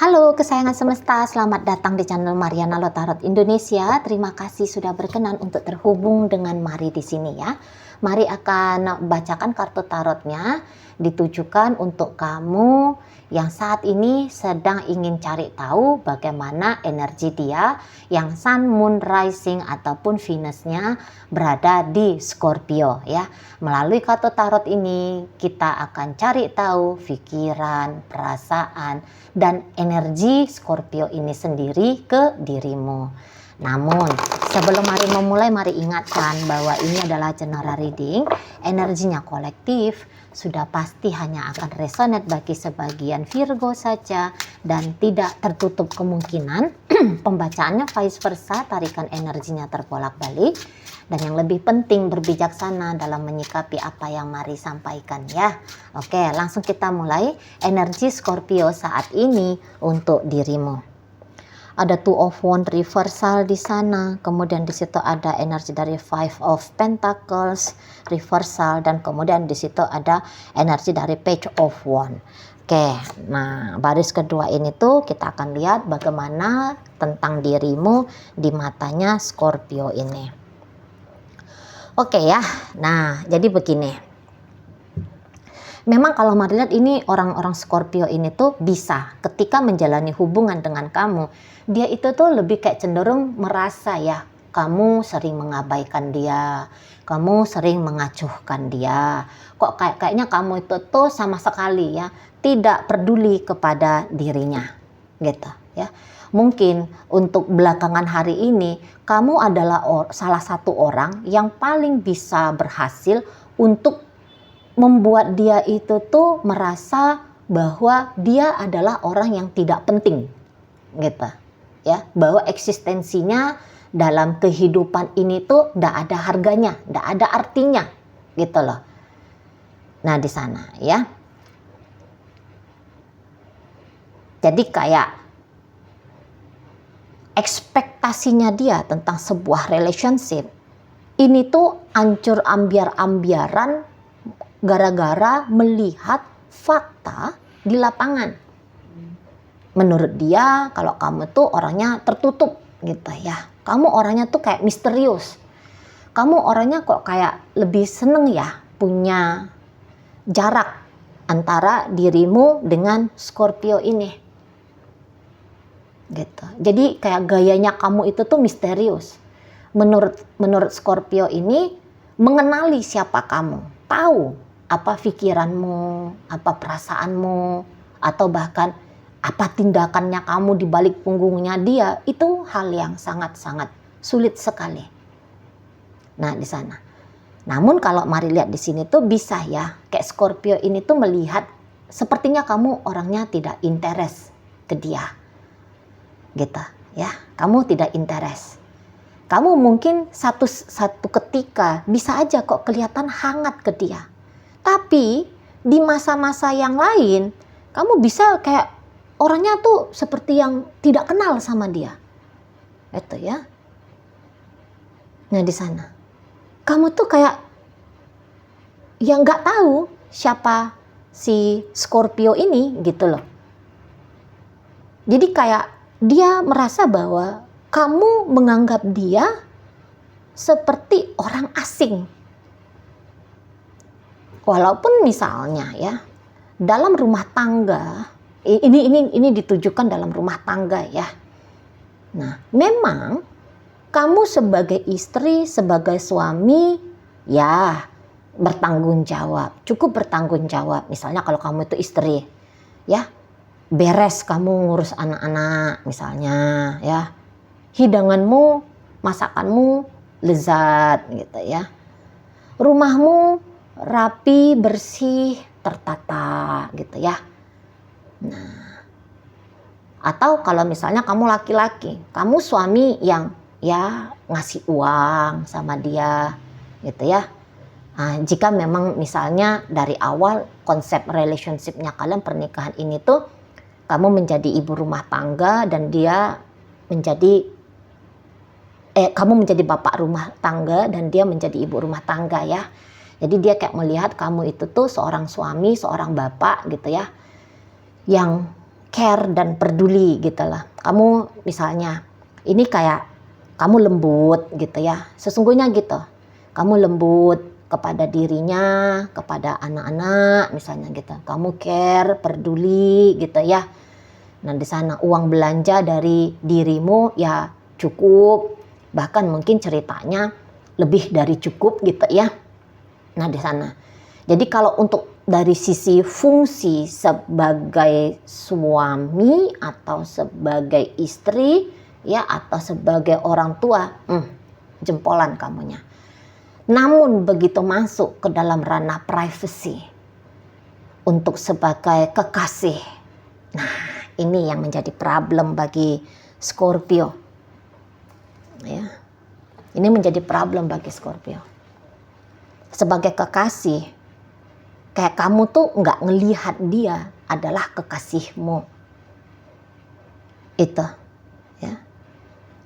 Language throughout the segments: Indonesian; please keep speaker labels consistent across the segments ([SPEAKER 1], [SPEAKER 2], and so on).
[SPEAKER 1] Halo kesayangan semesta, selamat datang di channel Mariana Lotarot Indonesia. Terima kasih sudah berkenan untuk terhubung dengan Mari di sini ya. Mari akan bacakan kartu tarotnya, ditujukan untuk kamu yang saat ini sedang ingin cari tahu bagaimana energi dia yang Sun, Moon, Rising ataupun Venusnya berada di Scorpio ya. Melalui kartu tarot ini kita akan cari tahu pikiran, perasaan, dan energi Scorpio ini sendiri ke dirimu. Namun sebelum Mari memulai, mari ingatkan bahwa ini adalah general reading, energinya kolektif, sudah pasti hanya akan resonate bagi sebagian Virgo saja dan tidak tertutup kemungkinan pembacaannya vice versa, tarikan energinya terbolak-balik. Dan yang lebih penting berbijaksana dalam menyikapi apa yang Mari sampaikan ya. Oke, langsung kita mulai. Energi Scorpio saat ini untuk dirimu. Ada Two of Wands reversal di sana, kemudian di situ ada energi dari Five of Pentacles reversal, dan kemudian di situ ada energi dari Page of Wands. Oke, nah baris kedua ini tuh kita akan lihat bagaimana tentang dirimu di matanya Scorpio ini. Oke ya, nah jadi begini. Memang kalau Mari lihat ini orang-orang Scorpio ini tuh bisa ketika menjalani hubungan dengan kamu, dia itu tuh lebih kayak cenderung merasa ya, kamu sering mengabaikan dia, kamu sering mengacuhkan dia. Kok kayaknya kamu itu tuh sama sekali ya tidak peduli kepada dirinya, gitu ya. Mungkin untuk belakangan hari ini kamu adalah salah satu orang yang paling bisa berhasil untuk membuat dia itu tuh merasa bahwa dia adalah orang yang tidak penting, gitu ya, bahwa eksistensinya dalam kehidupan ini tuh ndak ada harganya, ndak ada artinya, gitu loh. Nah di sana ya, jadi kayak ekspektasinya dia tentang sebuah relationship ini tuh ancur ambiar-ambiaran gara-gara melihat fakta di lapangan. Menurut dia kalau kamu tuh orangnya tertutup gitu ya. Kamu orangnya tuh kayak misterius. Kamu orangnya kok kayak lebih seneng ya punya jarak antara dirimu dengan Scorpio ini. Gitu. Jadi kayak gayanya kamu itu tuh misterius. Menurut Scorpio ini mengenali siapa kamu, tahu apa pikiranmu, apa perasaanmu, atau bahkan apa tindakannya kamu di balik punggungnya dia, itu hal yang sangat-sangat sulit sekali. Nah di sana. Namun kalau Mari lihat di sini tuh bisa ya, kayak Scorpio ini tuh melihat sepertinya kamu orangnya tidak interest ke dia, gitu ya. Kamu tidak interest. Kamu mungkin satu ketika bisa aja kok kelihatan hangat ke dia. Tapi di masa-masa yang lain, kamu bisa kayak orangnya tuh seperti yang tidak kenal sama dia. Itu ya. Nah di sana, kamu tuh kayak yang nggak tahu siapa si Scorpio ini gitu loh. Jadi kayak dia merasa bahwa kamu menganggap dia seperti orang asing. Walaupun misalnya ya dalam rumah tangga ini ditujukan dalam rumah tangga ya. Nah, memang kamu sebagai istri, sebagai suami ya bertanggung jawab, cukup bertanggung jawab. Misalnya kalau kamu itu istri ya, beres kamu ngurus anak-anak misalnya ya. Hidanganmu, masakanmu lezat gitu ya. Rumahmu rapi, bersih, tertata gitu ya. Nah, atau kalau misalnya kamu laki-laki, kamu suami yang ya ngasih uang sama dia gitu ya. Nah, jika memang misalnya dari awal konsep relationshipnya kalian pernikahan ini tuh kamu menjadi ibu rumah tangga dan dia menjadi kamu menjadi bapak rumah tangga dan dia menjadi ibu rumah tangga ya. Jadi dia kayak melihat kamu itu tuh seorang suami, seorang bapak gitu ya, yang care dan peduli gitu lah. Kamu misalnya, ini kayak kamu lembut gitu ya, sesungguhnya gitu. Kamu lembut kepada dirinya, kepada anak-anak misalnya gitu. Kamu care, peduli gitu ya. Nah di sana uang belanja dari dirimu ya cukup, bahkan mungkin ceritanya lebih dari cukup gitu ya. Nah di sana. Jadi kalau untuk dari sisi fungsi sebagai suami atau sebagai istri ya, atau sebagai orang tua, jempolan kamunya. Namun begitu masuk ke dalam ranah privacy untuk sebagai kekasih, nah ini yang menjadi problem bagi Scorpio ya. Ini menjadi problem bagi Scorpio. Sebagai kekasih, kayak kamu tuh nggak ngelihat dia adalah kekasihmu itu ya.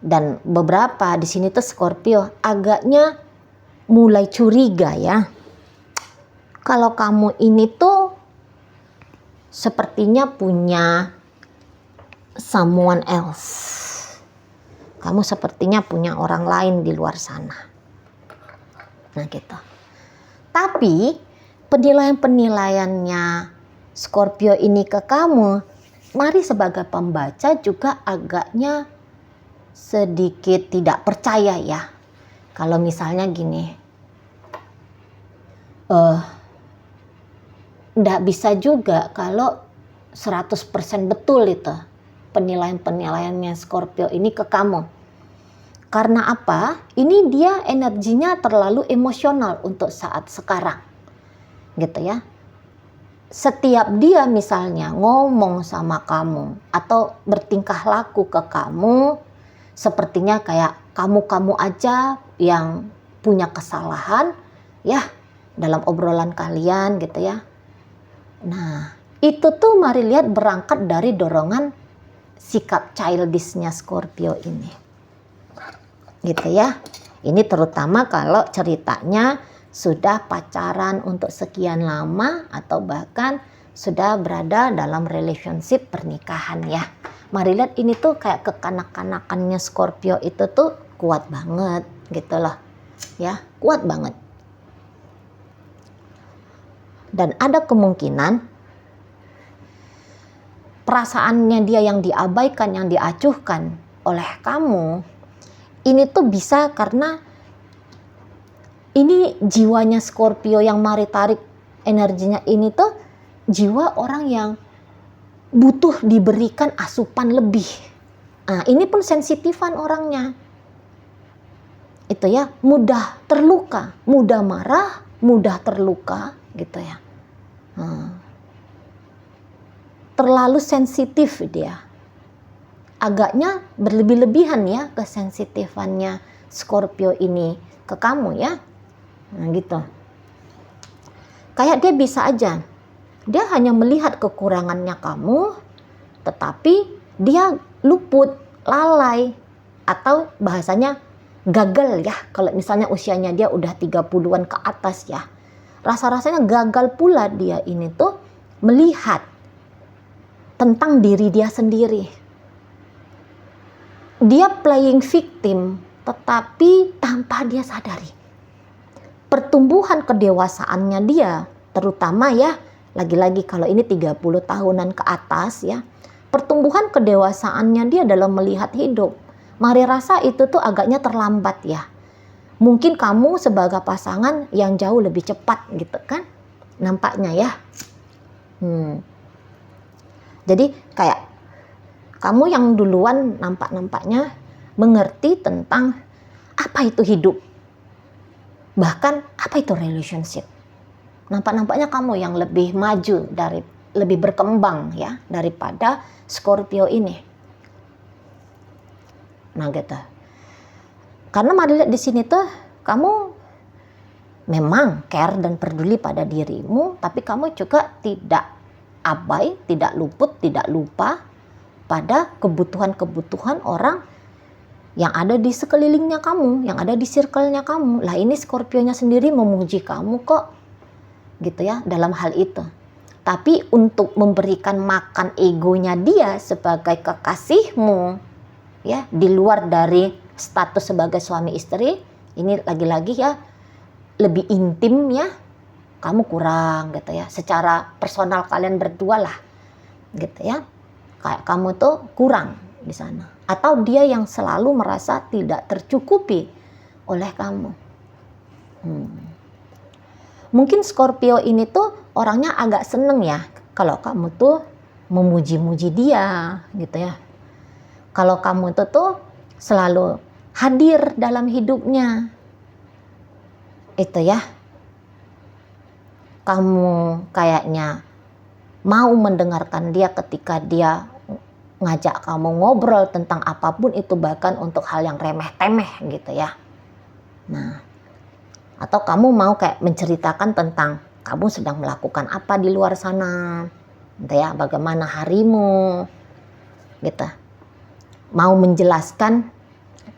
[SPEAKER 1] Dan beberapa di sini tuh Scorpio agaknya mulai curiga ya, kalau kamu ini tuh sepertinya punya someone else. Kamu sepertinya punya orang lain di luar sana. Nah gitu. Tapi penilaian-penilaiannya Scorpio ini ke kamu, mari sebagai pembaca juga agaknya sedikit tidak percaya ya. Kalau misalnya gini, nggak bisa juga kalau 100% betul itu penilaian-penilaiannya Scorpio ini ke kamu. Karena apa? Ini dia energinya terlalu emosional untuk saat sekarang. Gitu ya. Setiap dia misalnya ngomong sama kamu atau bertingkah laku ke kamu, sepertinya kayak kamu-kamu aja yang punya kesalahan ya dalam obrolan kalian gitu ya. Nah, itu tuh mari lihat berangkat dari dorongan sikap childishnya Scorpio ini. Gitu ya. Ini terutama kalau ceritanya sudah pacaran untuk sekian lama atau bahkan sudah berada dalam relationship pernikahan ya. Mari lihat ini tuh kayak kekanak-kanakannya Scorpio itu tuh kuat banget gitu loh. Ya, kuat banget. Dan ada kemungkinan perasaannya dia yang diabaikan, yang diacuhkan oleh kamu, ini tuh bisa karena ini jiwanya Scorpio yang mari tarik energinya ini tuh jiwa orang yang butuh diberikan asupan lebih. Nah, ini pun sensitifan orangnya. Itu ya, mudah terluka, mudah marah, mudah terluka gitu ya. Terlalu sensitif dia. Agaknya berlebih-lebihan ya kesensitifannya Scorpio ini ke kamu ya. Nah gitu. Kayak dia bisa aja, dia hanya melihat kekurangannya kamu, tetapi dia luput, lalai, atau bahasanya gagal ya. Kalau misalnya usianya dia udah 30-an ke atas ya. Rasa-rasanya gagal pula dia ini tuh melihat tentang diri dia sendiri. Dia playing victim, tetapi tanpa dia sadari. Pertumbuhan kedewasaannya dia, terutama ya, lagi-lagi kalau ini 30 tahunan ke atas ya, pertumbuhan kedewasaannya dia dalam melihat hidup. Mari rasa itu tuh agaknya terlambat ya. Mungkin kamu sebagai pasangan yang jauh lebih cepat gitu kan, nampaknya ya. Jadi kayak kamu yang duluan nampaknya mengerti tentang apa itu hidup. Bahkan apa itu relationship. Nampaknya kamu yang lebih maju lebih berkembang ya daripada Scorpio ini. Nah gitu. Karena mari lihat di sini tuh kamu memang care dan peduli pada dirimu, tapi kamu juga tidak abai, tidak luput, tidak lupa pada kebutuhan-kebutuhan orang yang ada di sekelilingnya kamu, yang ada di circle-nya kamu. Lah ini Scorpio-nya sendiri memuji kamu kok. Gitu ya, dalam hal itu. Tapi untuk memberikan makan egonya dia sebagai kekasihmu, ya, di luar dari status sebagai suami istri, ini lagi-lagi ya lebih intim ya, kamu kurang gitu ya. Secara personal kalian berdua lah gitu ya. Kayak kamu tuh kurang di sana. Atau dia yang selalu merasa tidak tercukupi oleh kamu. Mungkin Scorpio ini tuh orangnya agak seneng ya kalau kamu tuh memuji-muji dia gitu ya. Kalau kamu tuh selalu hadir dalam hidupnya. Itu ya. Kamu kayaknya mau mendengarkan dia ketika dia ngajak kamu ngobrol tentang apapun itu, bahkan untuk hal yang remeh-temeh gitu ya. Nah, atau kamu mau kayak menceritakan tentang kamu sedang melakukan apa di luar sana, gitu ya, bagaimana harimu, gitu. Mau menjelaskan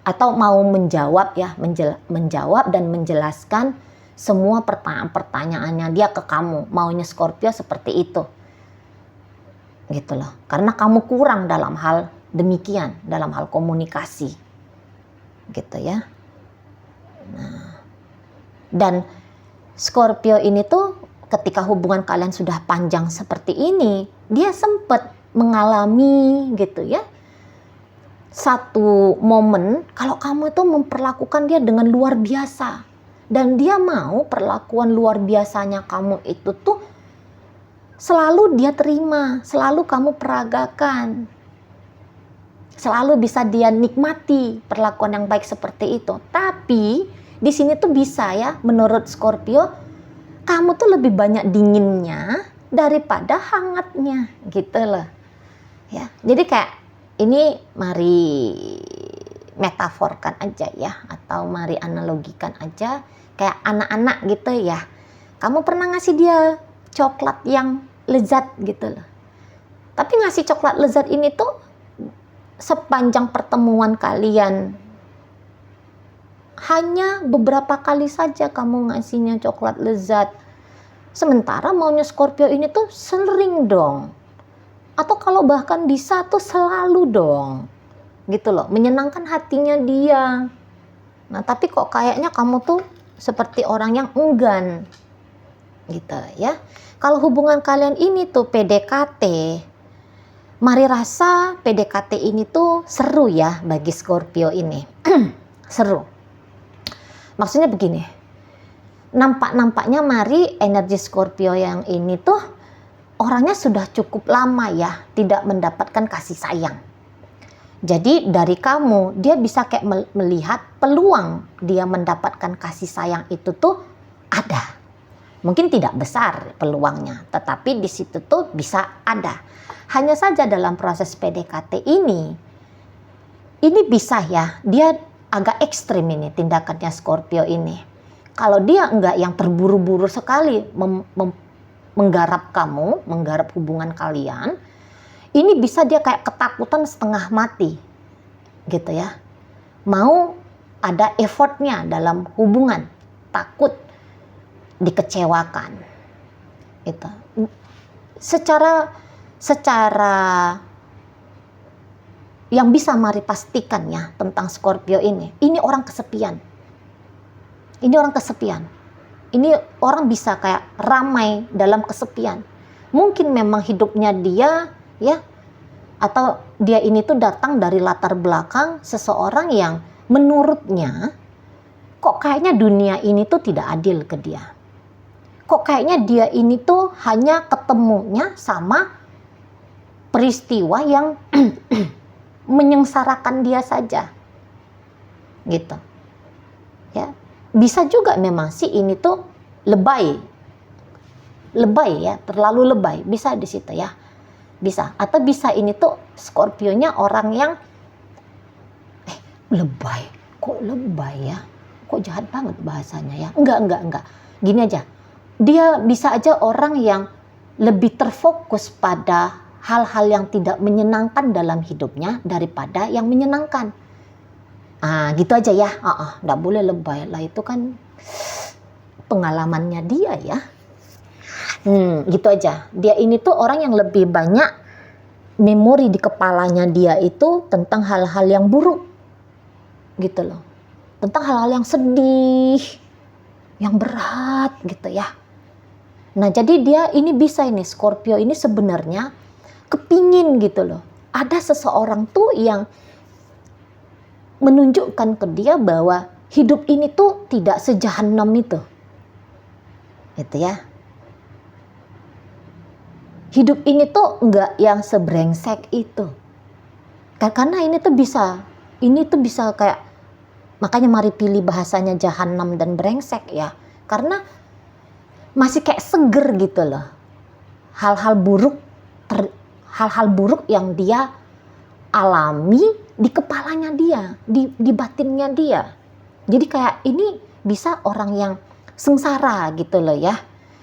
[SPEAKER 1] atau mau menjawab ya, menjawab dan menjelaskan semua pertanyaan-pertanyaannya dia ke kamu. Maunya Scorpio seperti itu, gitu loh. Karena kamu kurang dalam hal demikian, dalam hal komunikasi, gitu ya. Nah, dan Scorpio ini tuh ketika hubungan kalian sudah panjang seperti ini, dia sempat mengalami gitu ya, satu momen kalau kamu tuh memperlakukan dia dengan luar biasa, dan dia mau perlakuan luar biasanya kamu itu tuh selalu dia terima, selalu kamu peragakan, selalu bisa dia nikmati perlakuan yang baik seperti itu. Tapi di sini tuh bisa ya, menurut Scorpio, kamu tuh lebih banyak dinginnya daripada hangatnya, gitu loh. Ya, jadi kayak ini mari metaforkan aja ya, atau mari analogikan aja kayak anak-anak gitu ya. Kamu pernah ngasih dia coklat yang lezat gitu loh. Tapi ngasih coklat lezat ini tuh sepanjang pertemuan kalian hanya beberapa kali saja kamu ngasihnya coklat lezat. Sementara maunya Scorpio ini tuh sering dong. Atau kalau bahkan bisa tuh selalu dong. Gitu loh, menyenangkan hatinya dia. Nah, tapi kok kayaknya kamu tuh seperti orang yang enggan. Gitu ya. Kalau hubungan kalian ini tuh PDKT, mari rasa PDKT ini tuh seru ya bagi Scorpio ini. Seru. Maksudnya begini, nampak-nampaknya mari energi Scorpio yang ini tuh orangnya sudah cukup lama ya tidak mendapatkan kasih sayang. Jadi dari kamu dia bisa kayak melihat peluang dia mendapatkan kasih sayang itu tuh ada. Mungkin tidak besar peluangnya, tetapi di situ tuh bisa ada. Hanya saja dalam proses PDKT ini bisa ya, dia agak ekstrim ini tindakannya Scorpio ini. Kalau dia enggak yang terburu-buru sekali menggarap kamu, menggarap hubungan kalian, ini bisa dia kayak ketakutan setengah mati, gitu ya. Mau ada effortnya dalam hubungan, takut dikecewakan, itu. Secara yang bisa mari pastikan ya tentang Scorpio ini orang kesepian. Ini orang kesepian. Ini orang bisa kayak ramai dalam kesepian. Mungkin memang hidupnya dia ya, atau dia ini tuh datang dari latar belakang seseorang yang menurutnya kok kayaknya dunia ini tuh tidak adil ke dia. Kok kayaknya dia ini tuh hanya ketemunya sama peristiwa yang menyengsarakan dia saja, gitu ya. Bisa juga memang sih ini tuh lebay ya, terlalu lebay, bisa di situ ya, bisa. Atau bisa ini tuh Scorpionya orang yang lebay, kok lebay ya, kok jahat banget bahasanya ya. Enggak, gini aja, dia bisa aja orang yang lebih terfokus pada hal-hal yang tidak menyenangkan dalam hidupnya daripada yang menyenangkan. Gitu aja ya. Nggak boleh lebay lah, itu kan pengalamannya dia ya. Gitu aja. Dia ini tuh orang yang lebih banyak memori di kepalanya dia itu tentang hal-hal yang buruk gitu loh, tentang hal-hal yang sedih, yang berat gitu ya. Nah jadi dia ini bisa ini Scorpio ini sebenarnya kepingin gitu loh, ada seseorang tuh yang menunjukkan ke dia bahwa hidup ini tuh tidak sejahanam itu gitu ya. Hidup ini tuh enggak yang sebrengsek itu. Karena ini tuh bisa kayak, makanya mari pilih bahasanya jahanam dan brengsek ya. Karena masih kayak seger gitu loh. Hal-hal buruk yang dia alami di kepalanya dia, di batinnya dia. Jadi kayak ini bisa orang yang sengsara gitu loh ya.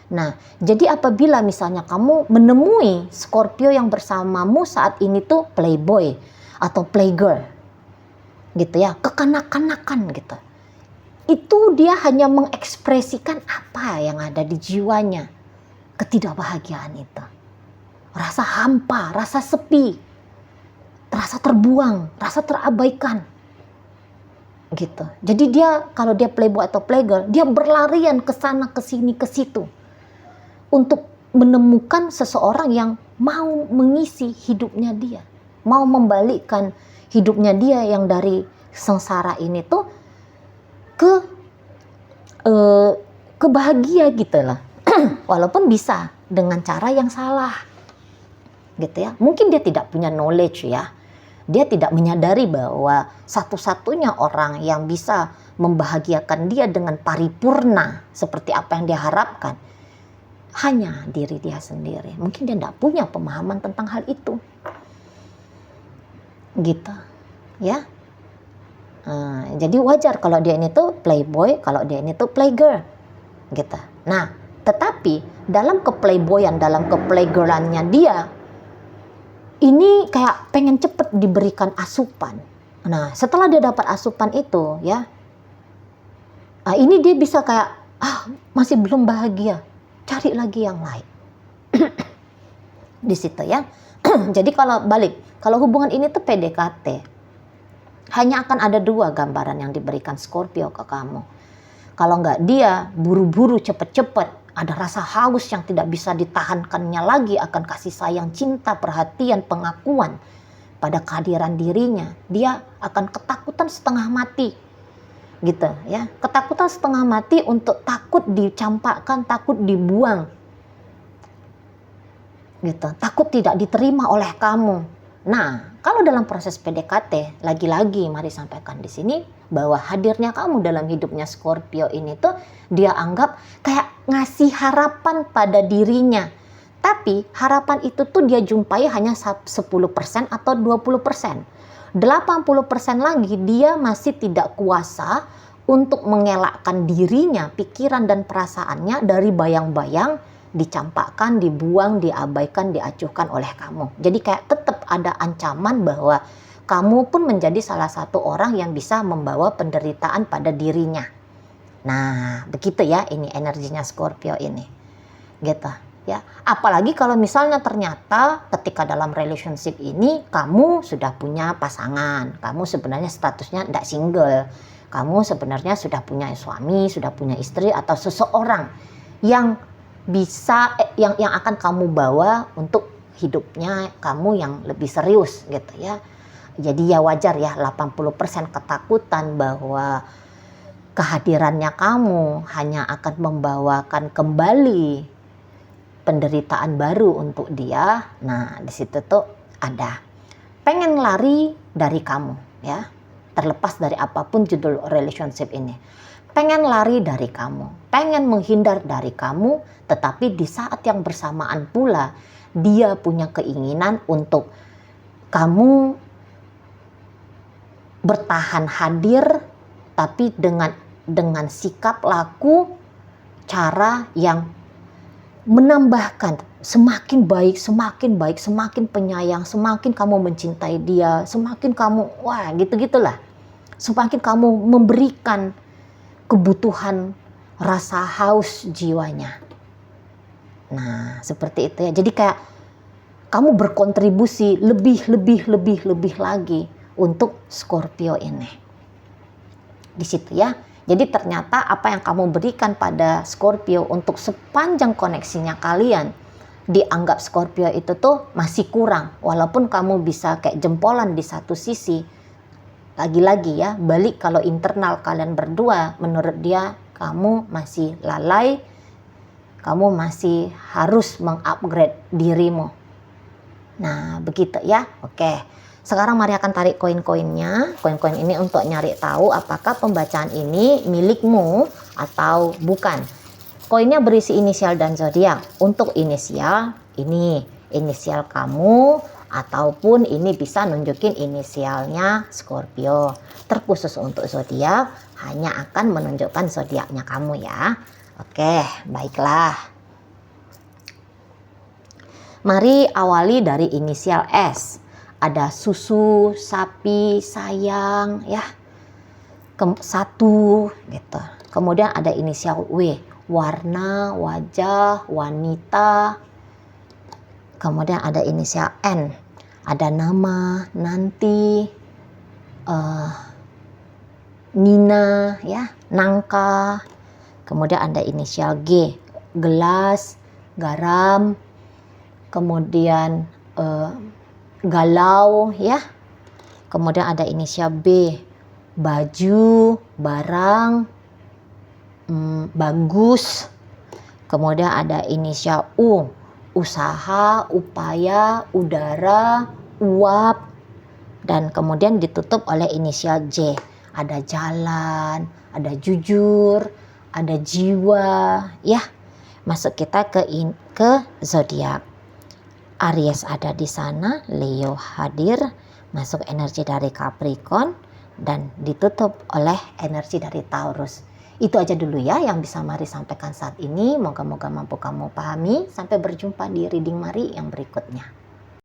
[SPEAKER 1] Nah, jadi apabila misalnya kamu menemui Scorpio yang bersamamu saat ini tuh playboy atau playgirl gitu ya, kekanak-kanakan gitu. Itu dia hanya mengekspresikan apa yang ada di jiwanya. Ketidakbahagiaan itu. Rasa hampa, rasa sepi, rasa terbuang, rasa terabaikan. Gitu. Jadi dia kalau dia playboy atau playgirl, dia berlarian ke sana ke sini ke situ untuk menemukan seseorang yang mau mengisi hidupnya dia, mau membalikkan hidupnya dia yang dari sengsara ini tuh ke bahagia gitu lah. Walaupun bisa dengan cara yang salah gitu ya. Mungkin dia tidak punya knowledge ya, dia tidak menyadari bahwa satu-satunya orang yang bisa membahagiakan dia dengan paripurna seperti apa yang dia harapkan hanya diri dia sendiri. Mungkin dia tidak punya pemahaman tentang hal itu. Gitu. Ya. Jadi wajar kalau dia ini tuh playboy, kalau dia ini tuh playgirl. Gitu. Nah, tetapi dalam keplayboyan, dalam keplaygirlannya dia, ini kayak pengen cepet diberikan asupan. Nah, setelah dia dapat asupan itu, ya, ini dia bisa kayak, masih belum bahagia. Cari lagi yang lain. Di situ ya. Jadi kalau hubungan ini tuh PDKT, hanya akan ada 2 gambaran yang diberikan Scorpio ke kamu. Kalau nggak dia buru-buru cepet-cepet, ada rasa haus yang tidak bisa ditahankannya lagi akan kasih sayang, cinta, perhatian, pengakuan pada kehadiran dirinya, dia akan ketakutan setengah mati. Gitu ya, ketakutan setengah mati untuk takut dicampakkan, takut dibuang gitu, takut tidak diterima oleh kamu. Nah, kalau dalam proses PDKT, lagi-lagi mari sampaikan di sini bahwa hadirnya kamu dalam hidupnya Scorpio ini tuh dia anggap kayak ngasih harapan pada dirinya. Tapi harapan itu tuh dia jumpai hanya 10% atau 20%. 80% lagi dia masih tidak kuasa untuk mengelakkan dirinya, pikiran dan perasaannya dari bayang-bayang dicampakkan, dibuang, diabaikan, diacuhkan oleh kamu. Jadi kayak tetap ada ancaman bahwa kamu pun menjadi salah satu orang yang bisa membawa penderitaan pada dirinya. Nah, begitu ya ini energinya Scorpio ini. Gitu. Ya, apalagi kalau misalnya ternyata ketika dalam relationship ini kamu sudah punya pasangan, kamu sebenarnya statusnya tidak single, kamu sebenarnya sudah punya suami, sudah punya istri atau seseorang yang bisa yang akan kamu bawa untuk hidupnya kamu yang lebih serius gitu ya. Jadi ya wajar ya 80% ketakutan bahwa kehadirannya kamu hanya akan membawakan kembali penderitaan baru untuk dia. Nah, di situ tuh ada pengen lari dari kamu ya. Terlepas dari apapun judul relationship ini. Pengen lari dari kamu, pengen menghindar dari kamu, tetapi di saat yang bersamaan pula dia punya keinginan untuk kamu bertahan hadir, tapi dengan sikap laku, cara yang menambahkan semakin baik, semakin penyayang, semakin kamu mencintai dia, semakin kamu gitu-gitulah. Semakin kamu memberikan kebutuhan rasa haus jiwanya. Nah, seperti itu ya. Jadi kayak kamu berkontribusi lebih lagi untuk Scorpio ini. Di situ ya. Jadi ternyata apa yang kamu berikan pada Scorpio untuk sepanjang koneksinya kalian, dianggap Scorpio itu tuh masih kurang. Walaupun kamu bisa kayak jempolan di satu sisi, lagi-lagi ya, balik kalau internal kalian berdua, menurut dia kamu masih lalai, kamu masih harus mengupgrade dirimu. Nah, begitu ya. Oke. Sekarang Mari akan tarik koin-koinnya. Koin-koin ini untuk nyari tahu apakah pembacaan ini milikmu atau bukan. Koinnya berisi inisial dan zodiak. Untuk inisial, ini inisial kamu, ataupun ini bisa nunjukin inisialnya Scorpio. Terkhusus untuk zodiak, hanya akan menunjukkan zodiaknya kamu ya. Oke, baiklah. Mari awali dari inisial S. Ada susu, sapi, sayang, ya. Satu, gitu. Kemudian ada inisial W. Warna, wajah, wanita. Kemudian ada inisial N. Ada nama, nanti, Nina, ya, nangka. Kemudian ada inisial G. Gelas, garam. Kemudian galau, ya. Kemudian ada inisial B, baju, barang, bagus. Kemudian ada inisial U, usaha, upaya, udara, uap. Dan kemudian ditutup oleh inisial J, ada jalan, ada jujur, ada jiwa, ya. Masuk kita ke zodiak. Aries ada di sana, Leo hadir, masuk energi dari Capricorn, dan ditutup oleh energi dari Taurus. Itu aja dulu ya yang bisa Mari sampaikan saat ini. Moga-moga mampu kamu pahami. Sampai berjumpa di reading Mari yang berikutnya.